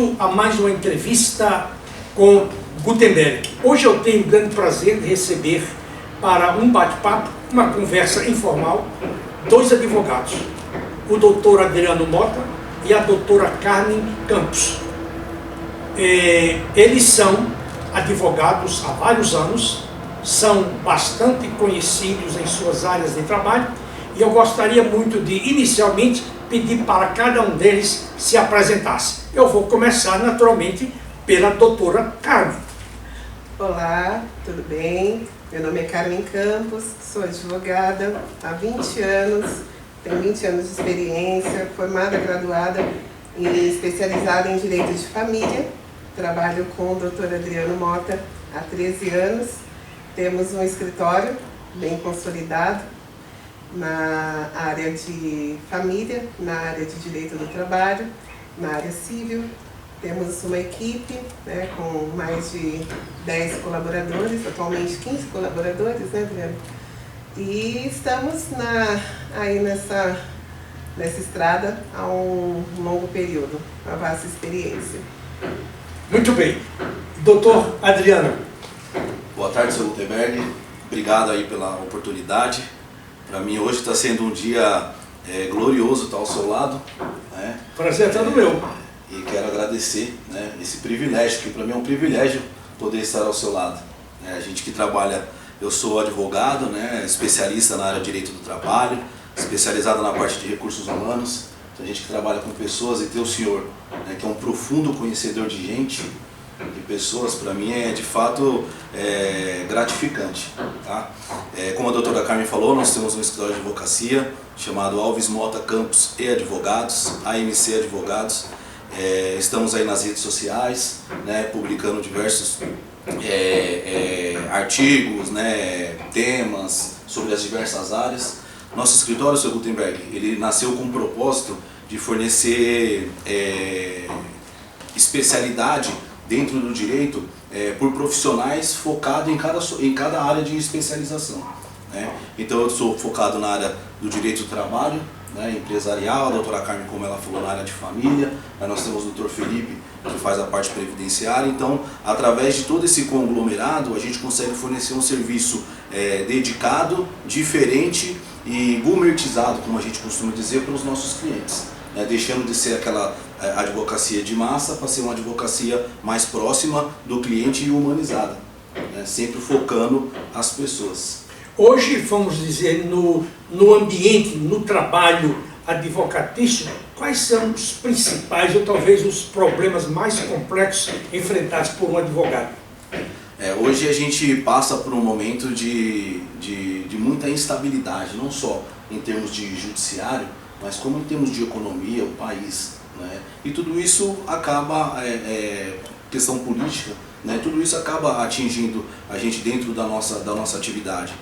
Bem-vindo a mais uma entrevista com Gutenberg. Hoje eu tenho o grande prazer de receber para um bate-papo, uma conversa informal, dois advogados, o doutor Adriano Mota e a doutora Carmen Campos. Eles são advogados há vários anos, são bastante conhecidos em suas áreas de trabalho e eu gostaria muito de, inicialmente, pedir para cada um deles se apresentasse. Eu vou começar, naturalmente, pela doutora Carmen. Olá, tudo bem? Meu nome é Carmen Campos, sou advogada há 20 anos, tenho 20 anos de experiência, formada, graduada e especializada em Direito de Família. Trabalho com o doutor Adriano Mota há 13 anos. Temos um escritório bem consolidado na área de família, na área de direito do trabalho, na área civil. Temos uma equipe, né, com mais de 10 colaboradores, atualmente 15 colaboradores, né, Adriano? E estamos aí nessa estrada há um longo período, uma vasta experiência. Muito bem. Doutor Adriano. Boa tarde, Sr. Gutenberg. Obrigado aí pela oportunidade. Para mim hoje está sendo um dia glorioso estar ao seu lado, né? Prazer é todo meu. E quero agradecer, né, esse privilégio, que para mim é um privilégio poder estar ao seu lado. A gente que trabalha, eu sou advogado, né, especialista na área de direito do trabalho, especializado na parte de recursos humanos. Então a gente que trabalha com pessoas e ter o senhor, né, que é um profundo conhecedor de gente, de pessoas, para mim é de fato gratificante, tá? Como a doutora Carmen falou, nós temos um escritório de advocacia chamado Alves Mota Campos e Advogados, AMC Advogados. Estamos aí nas redes sociais, né, publicando diversos artigos, né, temas sobre as diversas áreas. Nosso escritório, Sr. Gutenberg, ele nasceu com o propósito de fornecer especialidade dentro do direito por profissionais focados em cada área de especialização, né? Então eu sou focado na área do direito do trabalho, né, empresarial, a doutora Carmen, como ela falou, na área de família. Aí nós temos o doutor Felipe, que faz a parte previdenciária. Então, através de todo esse conglomerado, a gente consegue fornecer um serviço dedicado, diferente e gourmetizado, como a gente costuma dizer, para os nossos clientes, né, deixando de ser aquela advocacia de massa para ser uma advocacia mais próxima do cliente e humanizada, né, sempre focando as pessoas. Hoje, vamos dizer, no ambiente, no trabalho advocatício, quais são os principais ou talvez os problemas mais complexos enfrentados por um advogado? Hoje a gente passa por um momento de muita instabilidade, não só em termos de judiciário, mas como em termos de economia, o país, né? E tudo isso acaba, questão política, né? Tudo isso acaba atingindo a gente dentro da nossa atividade.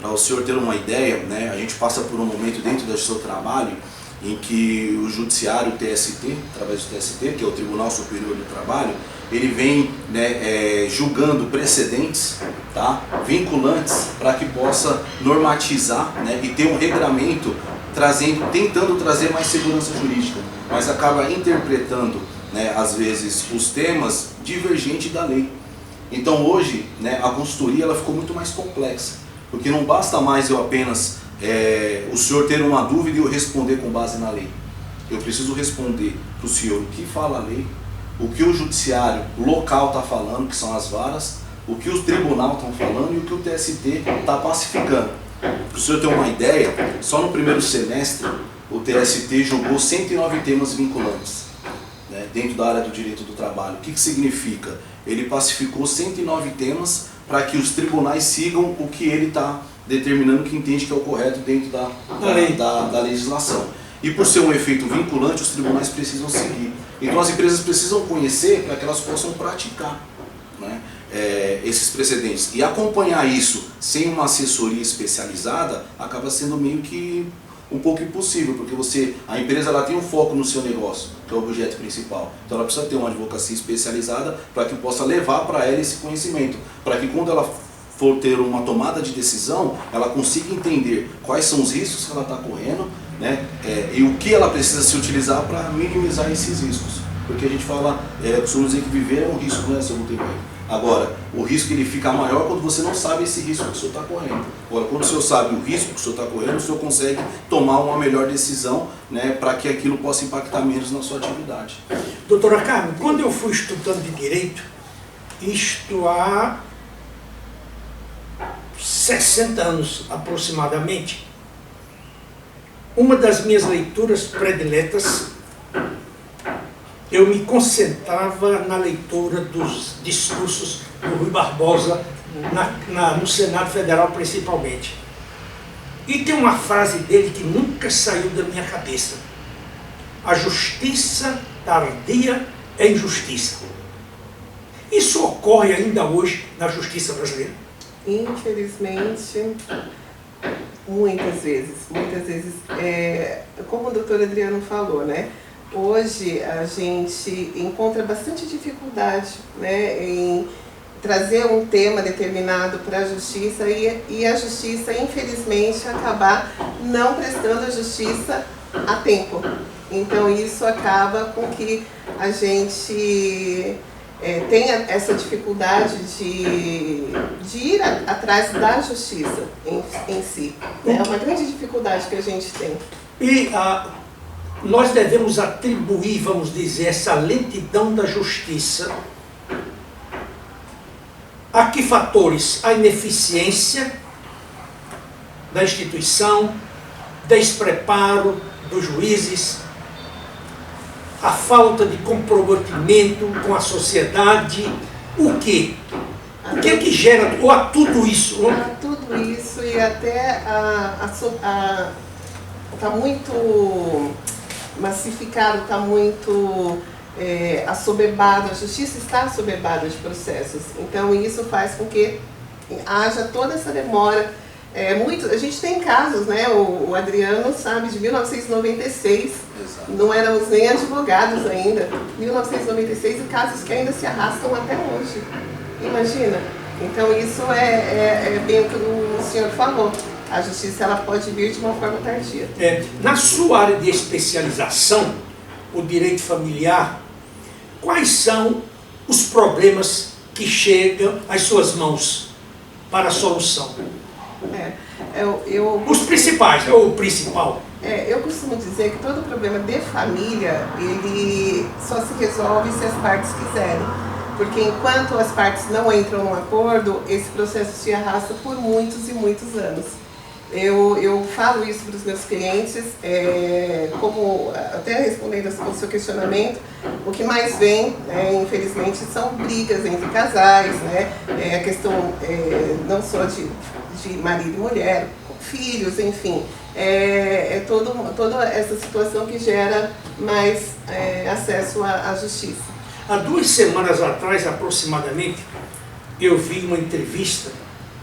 Para o senhor ter uma ideia, né, a gente passa por um momento dentro do seu trabalho em que o judiciário, o TST, através do TST, que é o Tribunal Superior do Trabalho, ele vem, né, julgando precedentes, tá, vinculantes, para que possa normatizar, né, e ter um regramento tentando trazer mais segurança jurídica, mas acaba interpretando, né, às vezes os temas divergentes da lei. Então hoje, né, a consultoria ela ficou muito mais complexa, porque não basta mais eu apenas o senhor ter uma dúvida e eu responder com base na lei. Eu preciso responder para o senhor o que fala a lei, o que o judiciário local está falando, que são as varas, o que o tribunal estão falando e o que o TST está pacificando. Para o senhor ter uma ideia, só no primeiro semestre o TST julgou 109 temas vinculantes, né, dentro da área do direito do trabalho. O que significa? Ele pacificou 109 temas para que os tribunais sigam o que ele está determinando, que entende que é o correto dentro da legislação. E por ser um efeito vinculante, os tribunais precisam seguir. Então as empresas precisam conhecer para que elas possam praticar, né, esses precedentes. E acompanhar isso sem uma assessoria especializada acaba sendo meio que um pouco impossível, porque a empresa ela tem um foco no seu negócio, que é o objeto principal. Então ela precisa ter uma advocacia especializada para que possa levar para ela esse conhecimento, para que quando ela for ter uma tomada de decisão, ela consiga entender quais são os riscos que ela está correndo, né, e o que ela precisa se utilizar para minimizar esses riscos. Porque a gente fala, costuma dizer que viver é um risco, né, seu Gutenberg? Agora, o risco ele fica maior quando você não sabe esse risco que o senhor está correndo. Agora, quando o senhor sabe o risco que o senhor está correndo, o senhor consegue tomar uma melhor decisão, né, para que aquilo possa impactar menos na sua atividade. Doutora Carmen, quando eu fui estudando de Direito, isto há 60 anos aproximadamente, uma das minhas leituras prediletas, eu me concentrava na leitura dos discursos do Rui Barbosa, no Senado Federal principalmente. E tem uma frase dele que nunca saiu da minha cabeça: a justiça tardia é injustiça. Isso ocorre ainda hoje na justiça brasileira? Infelizmente, muitas vezes, como o doutor Adriano falou, né? Hoje a gente encontra bastante dificuldade, né, em trazer um tema determinado para a justiça e a justiça, infelizmente, acabar não prestando a justiça a tempo. Então isso acaba com que a gente tenha essa dificuldade de ir atrás da justiça em si. É uma grande dificuldade que a gente tem. E nós devemos atribuir, vamos dizer, essa lentidão da justiça a que fatores? A ineficiência da instituição, despreparo dos juízes, a falta de comprometimento com a sociedade, o quê? O que é que gera, ou a tudo isso? A tudo isso e até está muito massificado, está muito assoberbado, a justiça está assoberbada de processos. Então isso faz com que haja toda essa demora. A gente tem casos, né? O Adriano sabe, de 1996, exato. Não éramos nem advogados ainda, 1996, e casos que ainda se arrastam até hoje. Imagina? Então isso é bem o que o senhor falou. A justiça ela pode vir de uma forma tardia. Na sua área de especialização, o direito familiar, quais são os problemas que chegam às suas mãos para a solução? Os principais, ou o principal? Eu costumo dizer que todo problema de família, ele só se resolve se as partes quiserem. Porque enquanto as partes não entram num acordo, esse processo se arrasta por muitos e muitos anos. Eu falo isso para os meus clientes, como até respondendo ao seu questionamento, o que mais vem, infelizmente, são brigas entre casais, né? A questão não só de marido e mulher, filhos, enfim. Toda essa situação que gera mais acesso à justiça. Há 2 semanas atrás, aproximadamente, eu vi uma entrevista.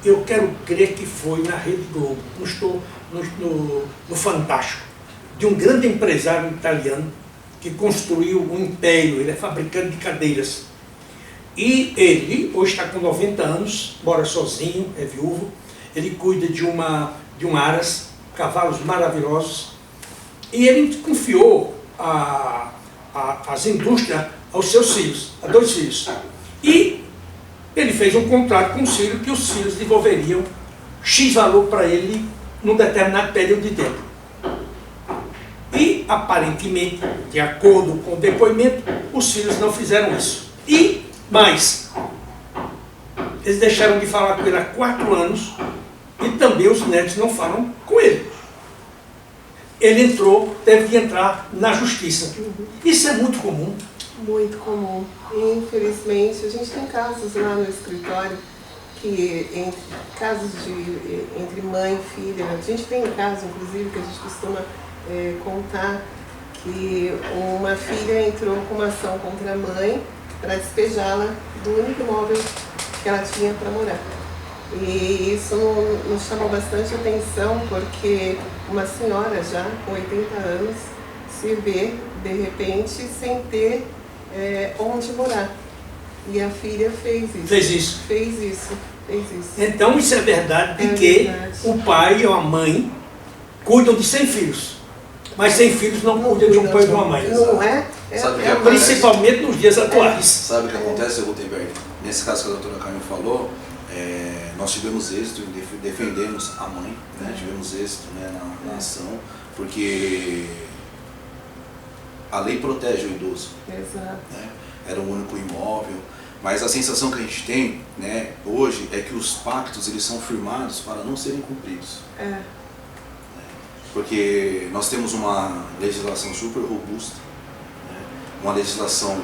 Eu quero crer que foi na Rede Globo, não estou no Fantástico, de um grande empresário italiano que construiu um império, ele é fabricante de cadeiras. E ele, hoje está com 90 anos, mora sozinho, é viúvo, ele cuida de um aras, cavalos maravilhosos, e ele confiou as indústrias aos seus filhos, a 2 filhos. E ele fez um contrato com os filhos que os filhos devolveriam X valor para ele num determinado período de tempo. E, aparentemente, de acordo com o depoimento, os filhos não fizeram isso. E mais, eles deixaram de falar com ele há 4 anos e também os netos não falam com ele. Ele teve que entrar na justiça. Isso é muito comum. Muito comum. Infelizmente, a gente tem casos lá no escritório, casos entre mãe e filha. A gente tem um caso, inclusive, que a gente costuma contar, que uma filha entrou com uma ação contra a mãe para despejá-la do único imóvel que ela tinha para morar. E isso nos chamou bastante atenção, porque uma senhora já com 80 anos se vê, de repente, sem ter onde morar. E a filha fez isso. Fez isso. Então isso é verdade de que verdade. O pai ou a mãe cuidam de 100 filhos. mas sem filhos não cuida de um pai e de uma mãe. Não é? Sabe o que acontece? Principalmente nos dias atuais. Sabe o que acontece, Gutenberg? Nesse caso que a doutora Carmen falou, nós tivemos êxito em defendemos a mãe, né? Tivemos êxito, né, na ação, porque a lei protege o idoso. Exato. Né? Era um único imóvel, mas a sensação que a gente tem, né, hoje é que os pactos eles são firmados para não serem cumpridos. Porque nós temos uma legislação super robusta, né? Uma legislação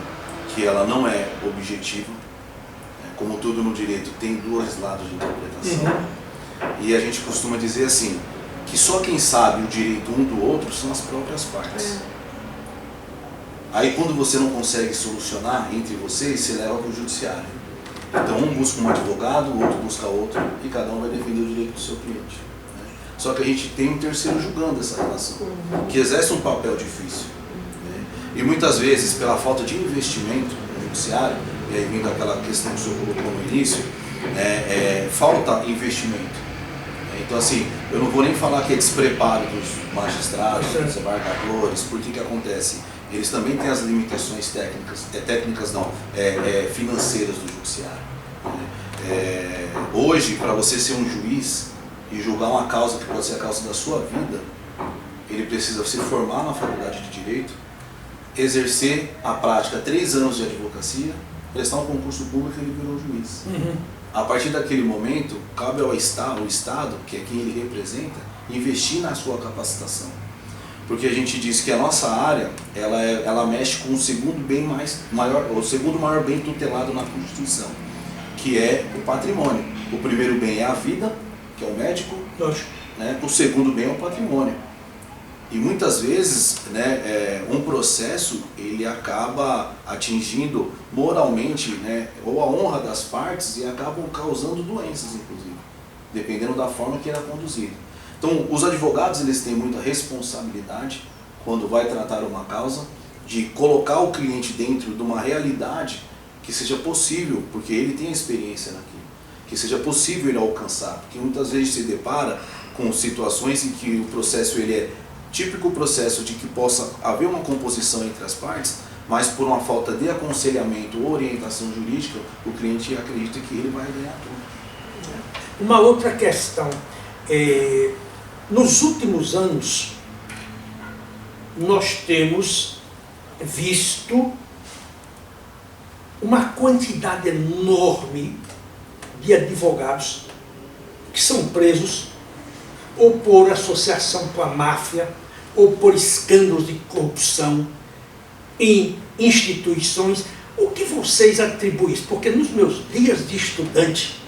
que ela não é objetiva, né? Como tudo no direito tem dois lados de interpretação, e a gente costuma dizer assim, que só quem sabe o direito um do outro são as próprias partes. Aí quando você não consegue solucionar entre vocês, você leva para o judiciário. Então um busca um advogado, o outro busca outro, e cada um vai defender o direito do seu cliente. Né? Só que a gente tem um terceiro julgando essa relação, que exerce um papel difícil. Né? E muitas vezes, pela falta de investimento no judiciário, e aí vindo aquela questão que o senhor colocou no início, falta investimento. Então assim, eu não vou nem falar que é despreparo dos magistrados, dos desembargadores, porque que acontece? Eles também têm as limitações financeiras do judiciário. Hoje, para você ser um juiz e julgar uma causa que pode ser a causa da sua vida, ele precisa se formar na faculdade de Direito, exercer a prática 3 anos de advocacia, prestar um concurso público e ele virou juiz. A partir daquele momento, cabe ao Estado, que é quem ele representa, investir na sua capacitação. Porque a gente diz que a nossa área, ela mexe com o segundo maior bem tutelado na Constituição, que é o patrimônio. O primeiro bem é a vida, que é o médico, né? O segundo bem é o patrimônio. E muitas vezes, né, um processo ele acaba atingindo moralmente, né, ou a honra das partes e acabam causando doenças, inclusive, dependendo da forma que era conduzido. Então, os advogados eles têm muita responsabilidade quando vai tratar uma causa, de colocar o cliente dentro de uma realidade que seja possível, porque ele tem a experiência naquilo, que seja possível ele alcançar, porque muitas vezes se depara com situações em que o processo ele é típico processo de que possa haver uma composição entre as partes, mas por uma falta de aconselhamento ou orientação jurídica, o cliente acredita que ele vai ganhar tudo. Uma outra questão, nos últimos anos, nós temos visto uma quantidade enorme de advogados que são presos ou por associação com a máfia, ou por escândalos de corrupção em instituições. O que vocês atribuem isso? Porque nos meus dias de estudante,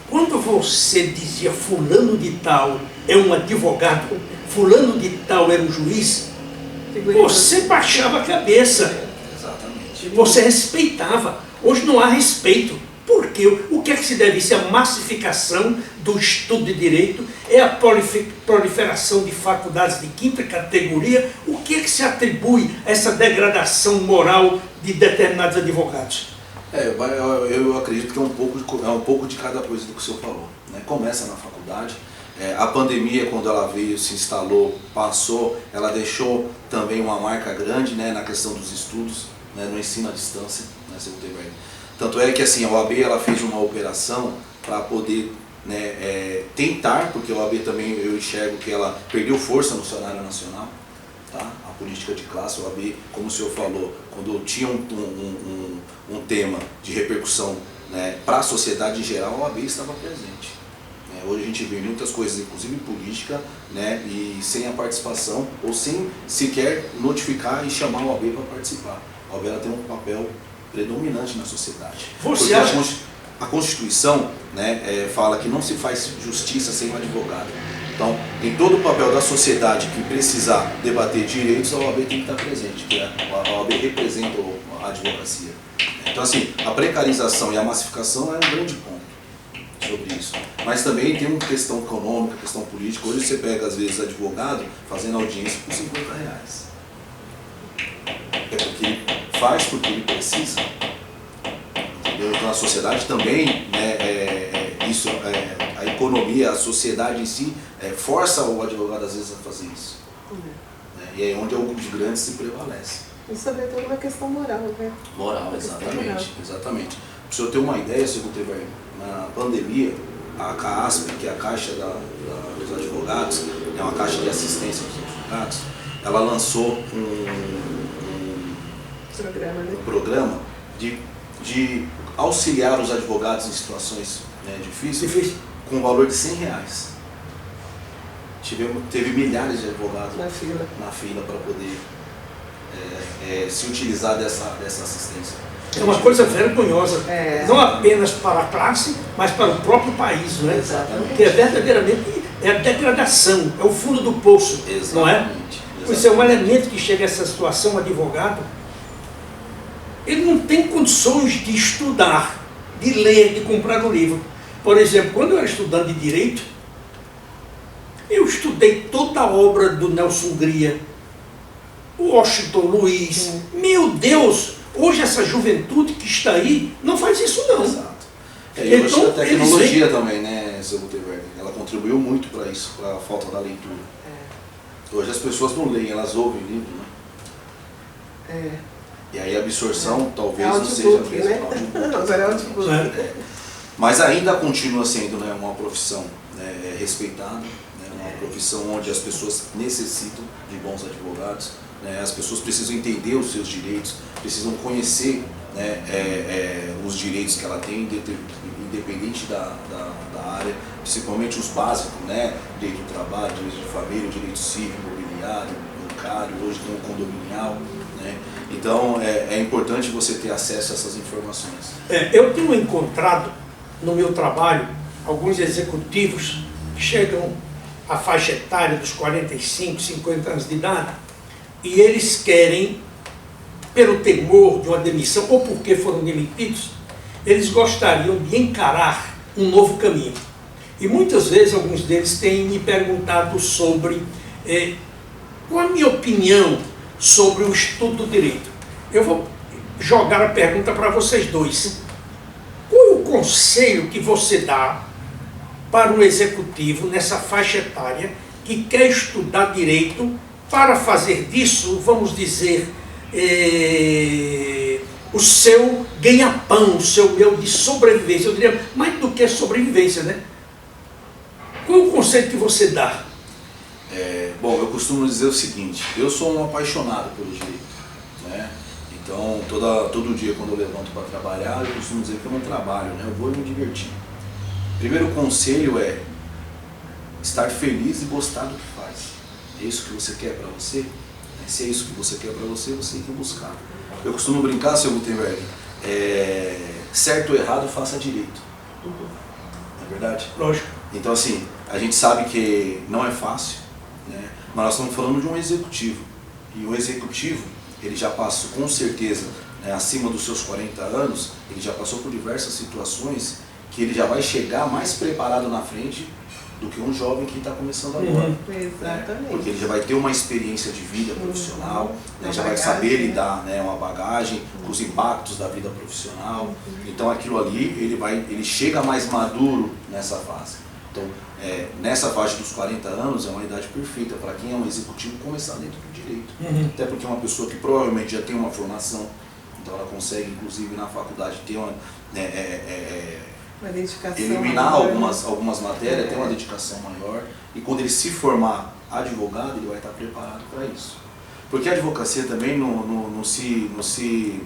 quando você dizia fulano de tal é um advogado, fulano de tal era um juiz, você baixava a cabeça. Exatamente. Você respeitava. Hoje não há respeito. Por quê? O que é que se deve? Isso é a massificação do estudo de direito, é a proliferação de faculdades de 5ª categoria. O que é que se atribui a essa degradação moral de determinados advogados? Eu acredito que é um pouco de cada coisa do que o senhor falou. Né? Começa na faculdade. A pandemia, quando ela veio, se instalou, passou, ela deixou também uma marca grande, né, na questão dos estudos, né, no ensino à distância, né, tanto é que assim, a OAB ela fez uma operação para poder, né, tentar, porque a OAB também eu enxergo que ela perdeu força no cenário nacional, tá? A política de classe, a OAB, como o senhor falou, quando tinha um tema de repercussão, né, para a sociedade em geral, a OAB estava presente. Hoje a gente vê muitas coisas, inclusive política, né, e sem a participação, ou sem sequer notificar e chamar a OAB para participar. A OAB ela tem um papel predominante na sociedade. Você acha? A Constituição, né, fala que não se faz justiça sem um advogado. Então, em todo o papel da sociedade que precisar debater direitos, a OAB tem que estar presente, porque a OAB representa a advocacia. Então, assim, a precarização e a massificação é um grande ponto sobre isso. Mas também tem uma questão econômica, questão política. Hoje você pega, às vezes, advogado fazendo audiência por R$50. É porque ele faz porque ele precisa. Entendeu? Então a sociedade também, né, a economia, a sociedade em si, força o advogado às vezes a fazer isso. né? E é onde os grandes se prevalecem. E sobretudo uma questão moral, né? Moral, exatamente. Exatamente. Para o senhor ter uma ideia, Sr. Gutenberg, na pandemia, a CAASP, que é a Caixa dos Advogados, é uma caixa de assistência aos advogados, ela lançou um programa de auxiliar os advogados em situações, né, difíceis, com o valor de R$100. Teve milhares de advogados na fila para poder se utilizar dessa assistência. É uma coisa vergonhosa, não apenas para a classe, mas para o próprio país, não é? Exatamente. Que é verdadeiramente a degradação, é o fundo do poço, não é? Pois é um elemento que chega a essa situação, um advogado, ele não tem condições de estudar, de ler, de comprar um livro. Por exemplo, quando eu era estudante de Direito, eu estudei toda a obra do Nelson Hungria, o Washington Luiz. Meu Deus! Hoje essa juventude que está aí não faz isso não. Exato. E hoje a tecnologia também, né, Sr. Gutenberg? Ela contribuiu muito para isso, para a falta da leitura. Hoje as pessoas não leem, elas ouvem livro, né? E aí a absorção talvez não seja a mesma. Né? Agora é audiobook. Mas ainda continua sendo, né, uma profissão, né, respeitada, né, uma profissão onde as pessoas necessitam de bons advogados. Né, as pessoas precisam entender os seus direitos, precisam conhecer, né, os direitos que ela tem, independente da área, principalmente os básicos, né, direito do trabalho, direito de família, direito civil, imobiliário, bancário, hoje tem o condominial. Né, então é importante você ter acesso a essas informações. Eu tenho encontrado no meu trabalho alguns executivos que chegam à faixa etária dos 45, 50 anos de idade, e eles querem, pelo temor de uma demissão, ou porque foram demitidos, eles gostariam de encarar um novo caminho. E muitas vezes alguns deles têm me perguntado sobre qual a minha opinião sobre o estudo do direito. Eu vou jogar a pergunta para vocês dois. Qual é o conselho que você dá para o executivo nessa faixa etária que quer estudar direito para fazer disso, vamos dizer, o seu ganha-pão, o seu meio de sobrevivência? Eu diria, mais do que sobrevivência, né? Qual é o conselho que você dá? Bom, eu costumo dizer o seguinte, eu sou um apaixonado pelo direito, né? Então, todo dia quando eu levanto para trabalhar, eu costumo dizer que eu não trabalho, né? Eu vou me divertir. Primeiro conselho é estar feliz e gostar do que faz. É isso que você quer para você? Se é isso que você quer para você, você tem que buscar. Eu costumo brincar, Sr. Gutenberg, certo ou errado, faça direito. Não é verdade? Lógico. Então, assim, a gente sabe que não é fácil, né? Mas nós estamos falando de um executivo. E o executivo, ele já passou, com certeza, né, acima dos seus 40 anos, ele já passou por diversas situações que ele já vai chegar mais preparado na frente do que um jovem que está começando agora. Exatamente. Porque ele já vai ter uma experiência de vida profissional, né, já vai saber lidar, né, uma bagagem com os impactos da vida profissional. Então aquilo ali, ele chega mais maduro nessa fase. Então, nessa faixa dos 40 anos é uma idade perfeita para quem é um executivo começar dentro do direito. Até porque é uma pessoa que provavelmente já tem uma formação, então ela consegue, inclusive na faculdade, ter uma dedicação eliminar maior, algumas matérias, ter uma dedicação maior, e quando ele se formar advogado, ele vai estar preparado para isso. Porque a advocacia também não se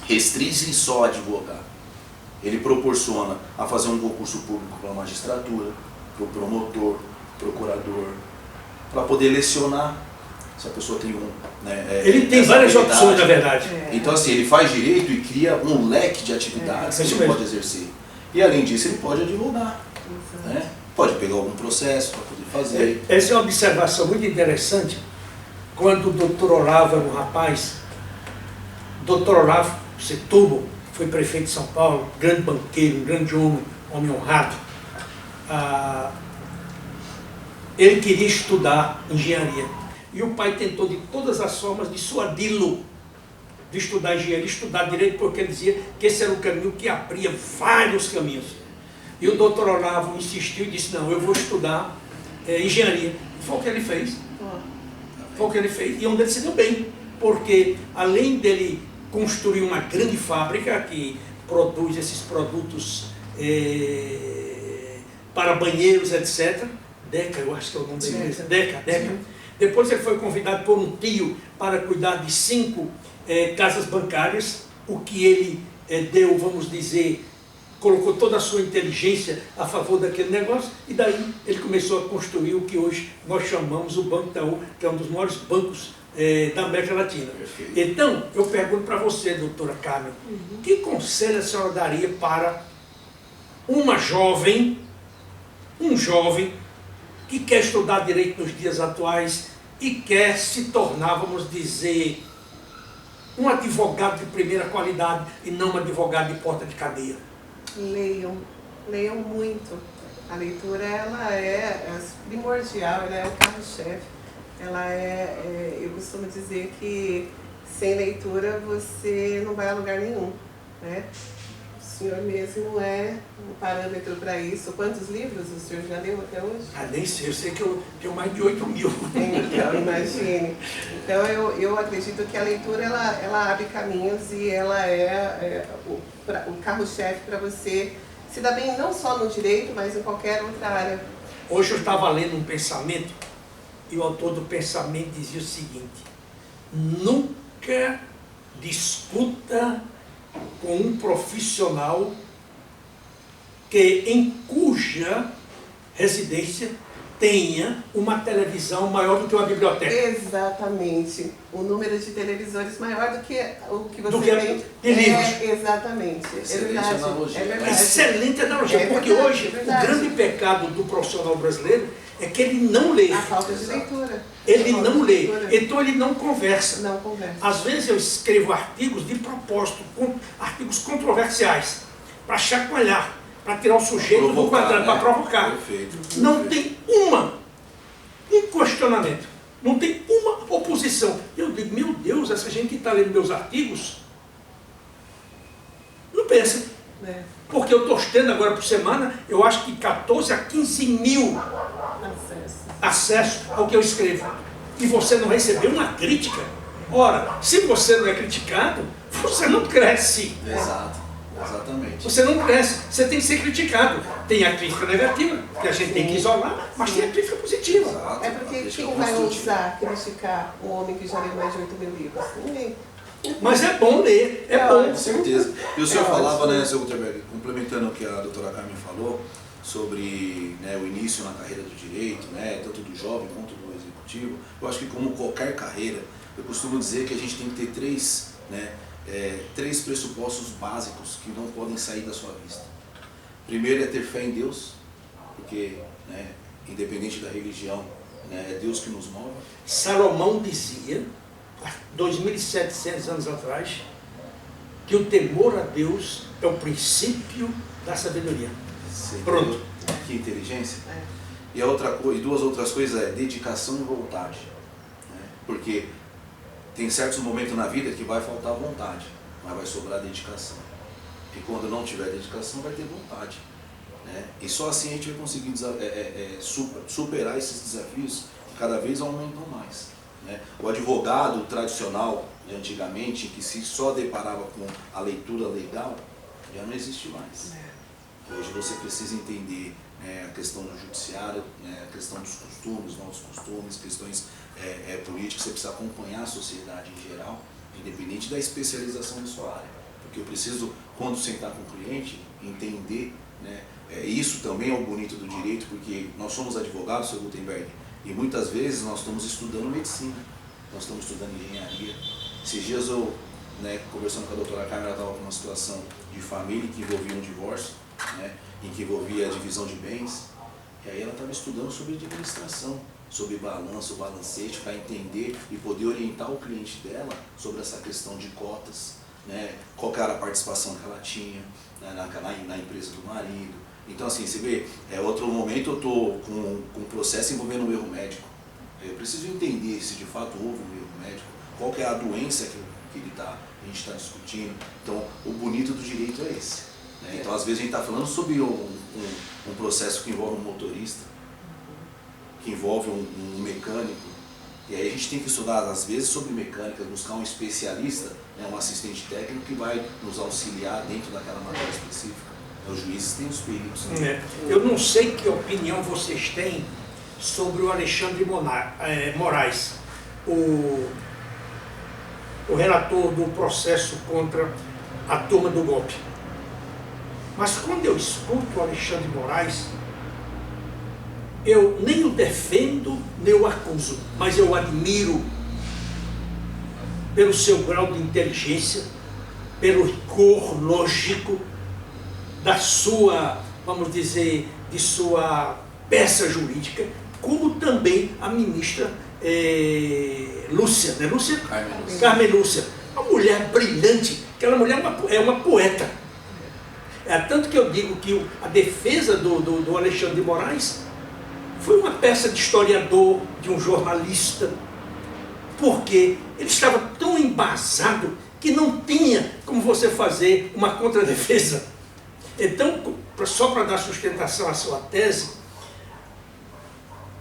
restringe só a advogar. Ele proporciona a fazer um concurso público para a magistratura, para o promotor, procurador, para poder lecionar, se a pessoa tem ele tem várias opções, na verdade. Então, assim, ele faz direito e cria um leque de atividades que ele pode exercer. E, além disso, ele pode advogar, né? Pode pegar algum processo para poder fazer. Essa é uma observação muito interessante. Quando o doutor Olavo era um rapaz, doutor Olavo Setúbal, foi prefeito de São Paulo, grande banqueiro, um grande homem honrado. Ele queria estudar engenharia. E o pai tentou de todas as formas dissuadi-lo de estudar engenharia, estudar direito, porque ele dizia que esse era o caminho que abria vários caminhos. E o doutor Olavo insistiu e disse, não, eu vou estudar engenharia. E foi o que ele fez. Foi o que ele fez, e onde ele se deu bem, porque além dele construir uma grande fábrica que produz esses produtos para banheiros, etc. Deca, eu acho que é o nome dele. Deca. Depois ele foi convidado por um tio para cuidar de 5 casas bancárias, o que ele deu, vamos dizer, colocou toda a sua inteligência a favor daquele negócio, e daí ele começou a construir o que hoje nós chamamos o Banco Itaú, que é um dos maiores bancos da América Latina. Então, eu pergunto para você, doutora Carmen, que conselho a senhora daria para um jovem que quer estudar direito nos dias atuais e quer se tornar, vamos dizer, um advogado de primeira qualidade e não um advogado de porta de cadeia? Leiam muito. A leitura ela é primordial, ela é o carro-chefe. Eu costumo dizer que sem leitura você não vai a lugar nenhum, né? O senhor mesmo é um parâmetro para isso. Quantos livros o senhor já leu até hoje? Nem sei, eu sei que eu tenho mais de 8.000. Então, imagine. Então, eu acredito que a leitura ela abre caminhos e ela é o carro-chefe para você se dar bem não só no direito, mas em qualquer outra área. Hoje eu estava lendo um pensamento e o autor do pensamento dizia o seguinte: nunca discuta com um profissional em cuja residência tenha uma televisão maior do que uma biblioteca. Exatamente. O número de televisores maior do que o que você tem. De livros. Exatamente. Excelente analogia. É verdade. Excelente analogia, porque hoje o grande pecado do profissional brasileiro é que ele não lê. A falta de leitura. Ele não lê, então ele não conversa. Não conversa. Às vezes eu escrevo artigos de propósito, artigos controversiais, para chacoalhar, para tirar o sujeito do quadrado, para provocar. Perfeito. Não tem um questionamento, não tem uma oposição. Eu digo, meu Deus, essa gente que está lendo meus artigos, não pensa. Porque eu estou tendo agora por semana, eu acho que 14 a 15 mil acessos ao que eu escrevo. E você não recebeu uma crítica. Ora, se você não é criticado, você não cresce. Exato, exatamente. Você não cresce, você tem que ser criticado. Tem a crítica negativa, que a gente tem que isolar, mas tem a crítica positiva. Exato. É porque quem vai ousar criticar um homem que já leu mais de 8.000 livros? Ninguém. Mas é bom ler, é bom. Com certeza. E o senhor falava, né, seu Gutenberg, complementando o que a doutora Carmen falou, sobre o início na carreira do direito, tanto do jovem quanto do executivo. Eu acho que como qualquer carreira, eu costumo dizer que a gente tem que ter três pressupostos básicos que não podem sair da sua vista. Primeiro é ter fé em Deus, porque independente da religião, é Deus que nos move. Salomão dizia, 2.700 anos atrás, que o temor a Deus é o princípio da sabedoria. Pronto. Que inteligência. E duas outras coisas é dedicação e vontade. Porque tem certos momentos na vida que vai faltar vontade, mas vai sobrar dedicação. E quando não tiver dedicação, vai ter vontade. E só assim a gente vai conseguir superar esses desafios que cada vez aumentam mais. O advogado tradicional de antigamente, que se só deparava com a leitura legal, já não existe mais. Hoje você precisa entender a questão do judiciário, a questão dos costumes, novos costumes, questões políticas. Você precisa acompanhar a sociedade em geral, independente da especialização da sua área. Porque eu preciso, quando sentar com o cliente, entender. Isso também é o bonito do direito, porque nós somos advogados, seu Gutenberg, e muitas vezes nós estamos estudando medicina, nós estamos estudando engenharia. Esses dias eu, conversando com a doutora Carmen, ela estava com uma situação de família que envolvia um divórcio, em que envolvia a divisão de bens, e aí ela estava estudando sobre administração, sobre balanço, balancete, para entender e poder orientar o cliente dela sobre essa questão de cotas, qual era a participação que ela tinha na empresa do marido. Então assim, você vê, outro momento eu estou com um processo envolvendo um erro médico. Eu preciso entender se de fato houve um erro médico, qual que é a doença que a gente está discutindo. Então o bonito do direito é esse. Então às vezes a gente está falando sobre um processo que envolve um motorista, que envolve um mecânico, E aí a gente tem que estudar, às vezes, sobre mecânica, buscar um especialista, né, um assistente técnico que vai nos auxiliar dentro daquela matéria específica. Os juízes têm os peritos. Né? Eu não sei que opinião vocês têm sobre o Alexandre Moraes, o relator do processo contra a turma do golpe. Mas quando eu escuto o Alexandre Moraes, eu nem o defendo, nem o acuso, mas eu admiro pelo seu grau de inteligência, pelo rigor lógico da sua, vamos dizer, de sua peça jurídica, como também a ministra Lúcia, né? Lúcia? Carmen Lúcia, uma mulher brilhante, aquela mulher é uma poeta. Tanto que eu digo que a defesa do Alexandre de Moraes foi uma peça de historiador, de um jornalista, porque ele estava tão embasado que não tinha como você fazer uma contradefesa. Então, só para dar sustentação à sua tese,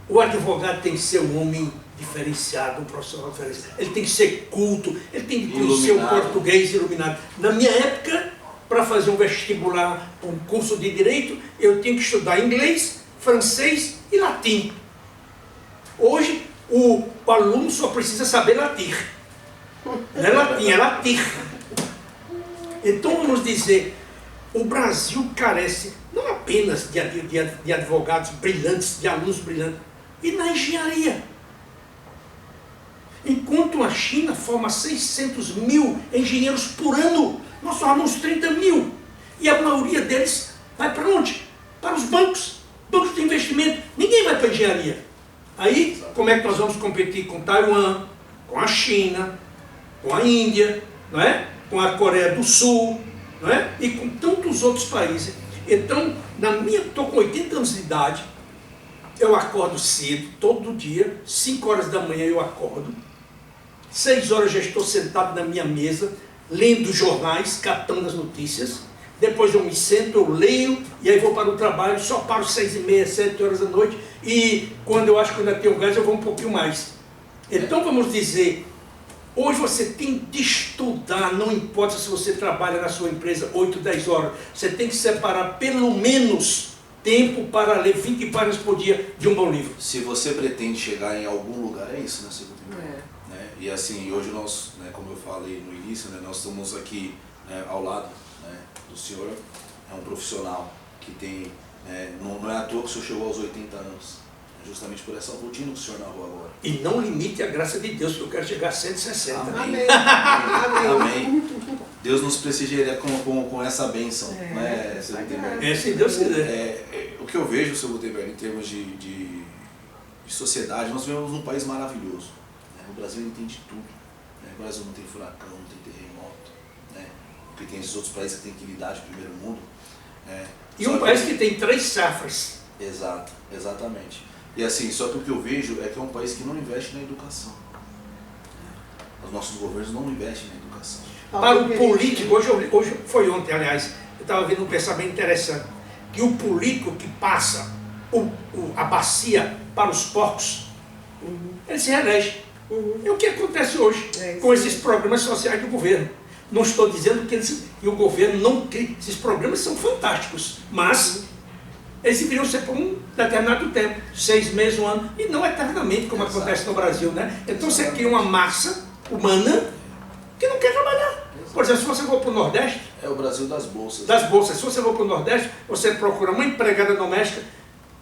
o advogado tem que ser um homem diferenciado, um profissional diferenciado. Ele tem que ser culto, ele tem que conhecer o português iluminado. Na minha época, para fazer um vestibular, um curso de direito, eu tinha que estudar inglês, francês e latim. Hoje, o aluno só precisa saber latim. Não é latim, é latim. Então, vamos dizer, o Brasil carece não apenas de advogados brilhantes, de alunos brilhantes, e na engenharia. Enquanto a China forma 600 mil engenheiros por ano, nós formamos 30 mil. E a maioria deles vai para onde? Para os bancos de investimento. Ninguém vai para a engenharia. Aí, como é que nós vamos competir com Taiwan, com a China, com a Índia, não é? Com a Coreia do Sul, não é? E com tantos outros países. Então, estou com 80 anos de idade, eu acordo cedo, todo dia, 5 horas da manhã eu acordo, 6 horas já estou sentado na minha mesa, lendo jornais, catando as notícias, depois eu me sento, eu leio, e aí vou para o trabalho, só paro 6h30, 7 horas da noite, e quando eu acho que ainda tenho gás, eu vou um pouquinho mais. Então, vamos dizer, hoje você tem de estudar, não importa se você trabalha na sua empresa 8, 10 horas, você tem que separar pelo menos tempo para ler 20 páginas por dia de um bom livro. Se você pretende chegar em algum lugar, é isso, né, segundo né? E assim, hoje nós, né, como eu falei no início, né, nós estamos aqui, né, ao lado, né, do senhor, é um profissional que tem, não é à toa que o senhor chegou aos 80 anos. Justamente por essa rotina que o senhor narrou agora. E não limite a graça de Deus, que eu quero chegar a 160. Amém. Amém. Deus nos prestigiaria com essa bênção, né, seu Gutenberg? Se Deus quiser. O que eu vejo, seu Gutenberg, em termos de sociedade, nós vivemos um país maravilhoso. Né? O Brasil entende tudo. Né? O Brasil não tem furacão, não tem terremoto. Né? Porque tem esses outros países que têm que lidar de primeiro mundo. E um país que tem 3 safras. Exato, exatamente. E assim, só que o que eu vejo é que é um país que não investe na educação. Os nossos governos não investem na educação. Para o político, hoje foi ontem, aliás, eu estava vendo um pensamento interessante, que o político que passa a bacia para os porcos, ele se reelege. É o que acontece hoje com esses programas sociais do governo. Não estou dizendo que o governo não cria, esses programas são fantásticos, mas eles deveriam ser por um determinado tempo, 6 meses, 1 ano, e não eternamente, como acontece no Brasil, né? Então você cria uma massa humana que não quer trabalhar. Por exemplo, se você for para o Nordeste... É o Brasil das bolsas. Das bolsas. Se você for para o Nordeste, você procura uma empregada doméstica,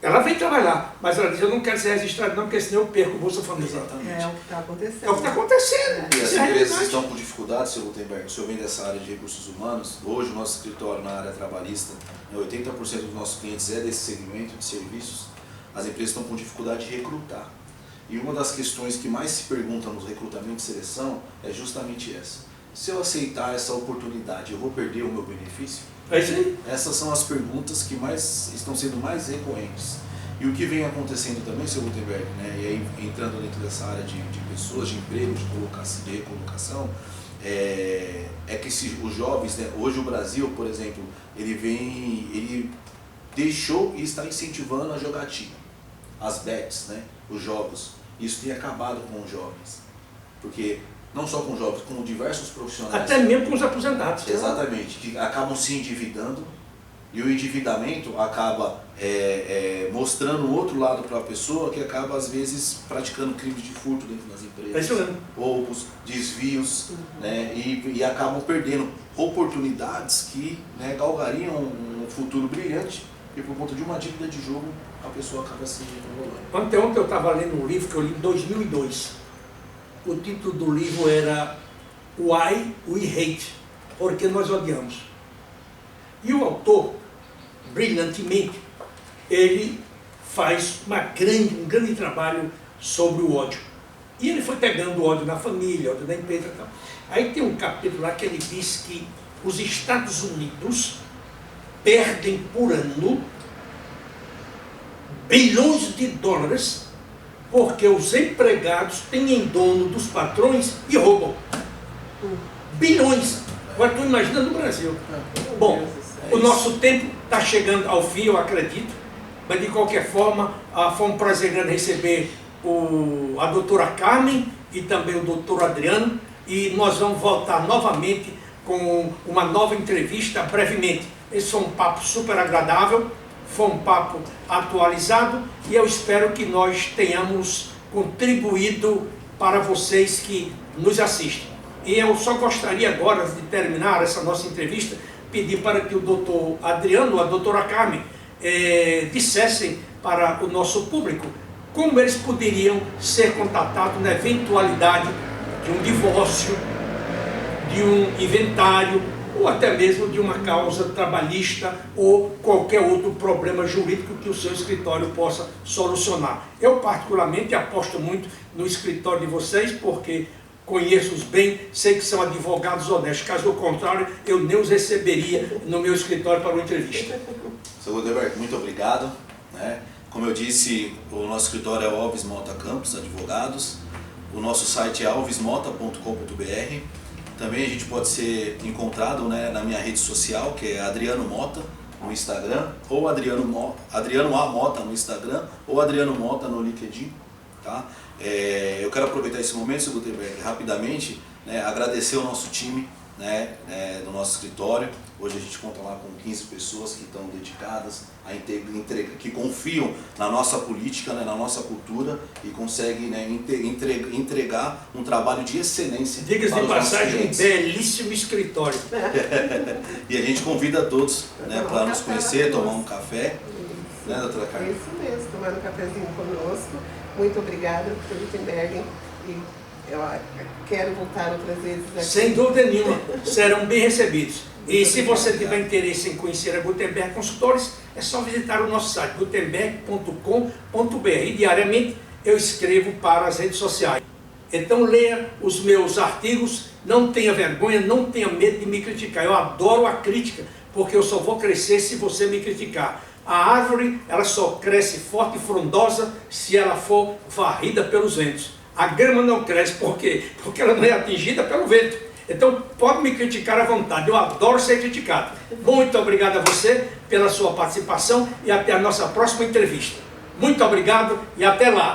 ela vem trabalhar, mas ela diz, eu não quero ser registrada não, porque senão eu perco o Bolsa Família. Exatamente. É o que está acontecendo. É o que está acontecendo. E as empresas estão com dificuldade, seu Gutenberg. O senhor vem dessa área de recursos humanos. Hoje o nosso escritório na área trabalhista, 80% dos nossos clientes é desse segmento de serviços. As empresas estão com dificuldade de recrutar. E uma das questões que mais se perguntam nos recrutamentos e seleção é justamente essa. Se eu aceitar essa oportunidade, eu vou perder o meu benefício? É isso aí. Essas são as perguntas que estão sendo mais recorrentes. E o que vem acontecendo também, seu Gutenberg, né? E aí entrando dentro dessa área de pessoas, de emprego, de recolocação, é que os jovens, né? Hoje o Brasil, por exemplo, ele deixou e está incentivando a jogatina, as bets, né? Os jogos. Isso tem acabado com os jovens. Porque não só com os jovens, com diversos profissionais. Até mesmo com os aposentados. Exatamente, que acabam se endividando e o endividamento acaba mostrando o outro lado para a pessoa, que acaba às vezes praticando crimes de furto dentro das empresas, É isso mesmo. roubos, desvios, né, e acabam perdendo oportunidades que, né, galgariam um futuro brilhante, e por conta de uma dívida de jogo a pessoa acaba se enrolando. Ontem eu estava lendo um livro que eu li em 2002. O título do livro era Why We Hate, Porque Nós Odiamos. E o autor, brilhantemente, ele faz um grande trabalho sobre o ódio. E ele foi pegando o ódio na família, ódio na empresa e tal. Aí tem um capítulo lá que ele diz que os Estados Unidos perdem por ano bilhões de dólares porque os empregados têm em dono dos patrões e roubam. Bilhões. Agora tu imagina no Brasil. Bom, o nosso tempo está chegando ao fim, eu acredito, mas de qualquer forma, foi um prazer grande receber a doutora Carmen e também o doutor Adriano, e nós vamos voltar novamente com uma nova entrevista brevemente. Esse foi um papo super agradável, foi um papo atualizado, e eu espero que nós tenhamos contribuído para vocês que nos assistem. E eu só gostaria agora de terminar essa nossa entrevista, pedir para que o doutor Adriano, a doutora Carmen, dissessem para o nosso público como eles poderiam ser contatados na eventualidade de um divórcio, de um inventário, ou até mesmo de uma causa trabalhista ou qualquer outro problema jurídico que o seu escritório possa solucionar. Eu particularmente aposto muito no escritório de vocês, porque conheço-os bem, sei que são advogados honestos. Caso contrário, eu nem os receberia no meu escritório para uma entrevista. Seu Gutenberg, muito obrigado. Né? Como eu disse, o nosso escritório é o Alves Mota Campos Advogados. O nosso site é alvesmota.com.br. Também a gente pode ser encontrado, né, na minha rede social, que é Adriano Mota no Instagram, ou Adriano A. Mota no Instagram, ou Adriano Mota no LinkedIn. Tá? Eu quero aproveitar esse momento, seu Gutenberg, rapidamente, né, agradecer o nosso time, né, do nosso escritório. Hoje a gente conta lá com 15 pessoas que estão dedicadas, que confiam na nossa política, né, na nossa cultura, e conseguem, né, entregar um trabalho de excelência. Diga-se de passagem, um belíssimo escritório. E a gente convida a todos, né, para nos conhecer, tomar um café. Né, doutora Carmen? É isso mesmo, tomar um cafezinho conosco. Muito obrigada, Dr. Gutenberg. E eu quero voltar outras vezes aqui. Sem dúvida nenhuma, serão bem recebidos. E se você tiver interesse em conhecer a Gutenberg Consultores, é só visitar o nosso site, gutenberg.com.br. E diariamente eu escrevo para as redes sociais. Então leia os meus artigos, não tenha vergonha, não tenha medo de me criticar. Eu adoro a crítica, porque eu só vou crescer se você me criticar. A árvore, ela só cresce forte e frondosa se ela for varrida pelos ventos. A grama não cresce, por quê? Porque ela não é atingida pelo vento. Então pode me criticar à vontade, eu adoro ser criticado. Muito obrigado a você pela sua participação e até a nossa próxima entrevista. Muito obrigado e até lá.